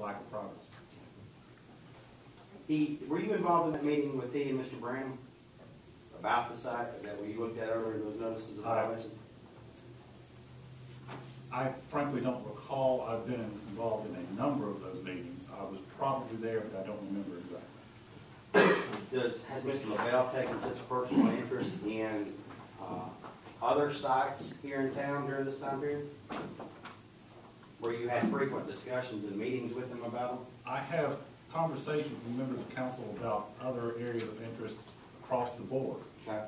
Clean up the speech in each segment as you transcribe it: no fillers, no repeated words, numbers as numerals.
lack of progress. Were you involved in that meeting with he and Mr. Brown about the site that we looked at earlier, those notices of violation? I frankly don't recall. I've been involved in a number of those meetings. I was probably there, but I don't remember exactly. Has Mr. LeBel taken such a personal interest in other sites here in town during this time period? Where you had frequent discussions and meetings with him about them? I have conversations with members of council about other areas of interest across the board. Okay.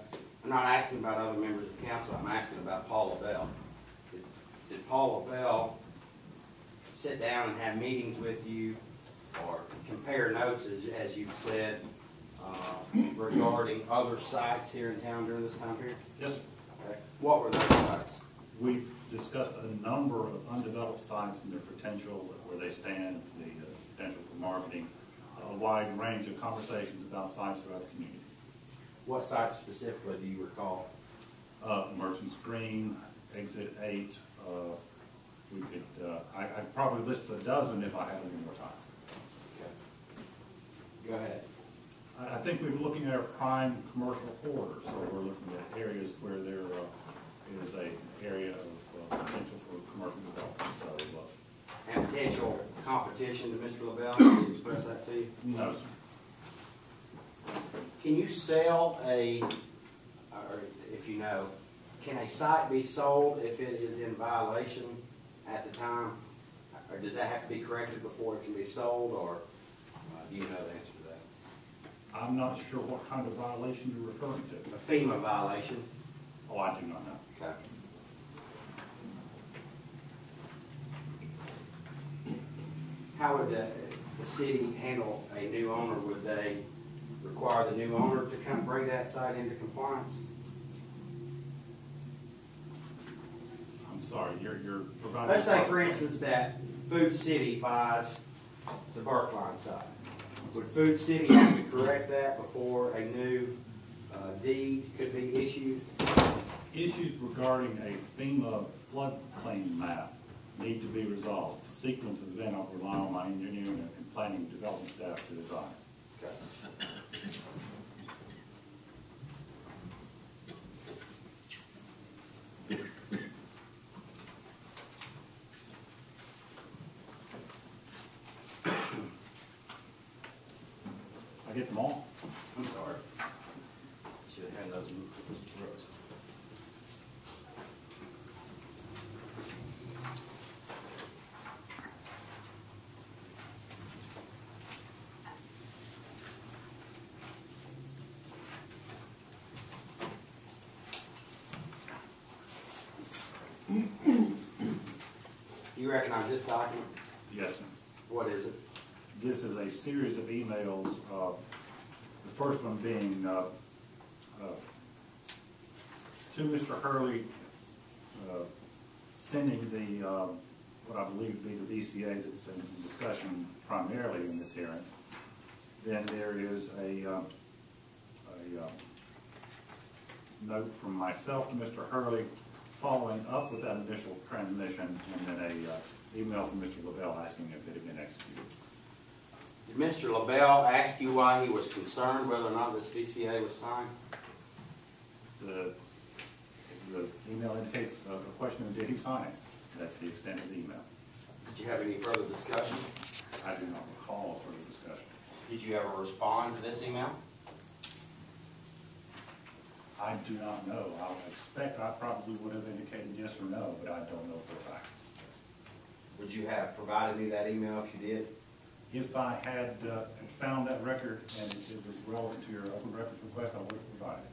I'm not asking about other members of council. I'm asking about Paul LeBel. Did Paul LeBel sit down and have meetings with you or compare notes, as you've said, regarding other sites here in town during this time period? Yes, sir. Okay. What were those sites? We've discussed a number of undeveloped sites and their potential, where they stand, the potential for marketing, a wide range of conversations about sites throughout the community. What sites specifically do you recall? Merchant's Green, Exit 8. We could, I'd probably list a dozen if I had any more time. Okay. Go ahead. I think we were looking at prime commercial corridors, so we're looking at areas where there is an area of potential for commercial development. So, and potential competition to Mr. LeBel? Did he express that to you? No, sir. Can you sell or if you know, can a site be sold if it is in violation at the time? Or does that have to be corrected before it can be sold, or do you know the answer to that? I'm not sure what kind of violation you're referring to. A FEMA violation. Oh, I do not know. Okay. How would the city handle a new owner? Would they require the new owner to come bring that site into compliance? I'm sorry, you're providing... Let's say, for instance, that Food City buys the Burkline site. Would Food City have to correct that before a new deed could be issued? Issues regarding a FEMA floodplain map need to be resolved. The sequence of events I'll rely on my engineering and planning development staff to advise. Okay. I get them all? I'm sorry. Should have had those to Mr. Brooks. You recognize this document? Yes, sir. What is it? This is a series of emails, the first one being to Mr. Hurley, sending the, what I believe to be the VCA that's in discussion primarily in this hearing. Then there is a note from myself to Mr. Hurley following up with that initial transmission, and then a email from Mr. LeBel asking if it had been executed. Did Mr. LeBel ask you why he was concerned whether or not this VCA was signed? The email indicates a question of did he sign it? That's the extent of the email. Did you have any further discussion? I do not recall further discussion. Did you ever respond to this email? I do not know. I would expect I probably would have indicated yes or no, but I don't know for a fact. Would you have provided me that email if you did? If I had found that record and it was relevant to your open records request, I would have provided it.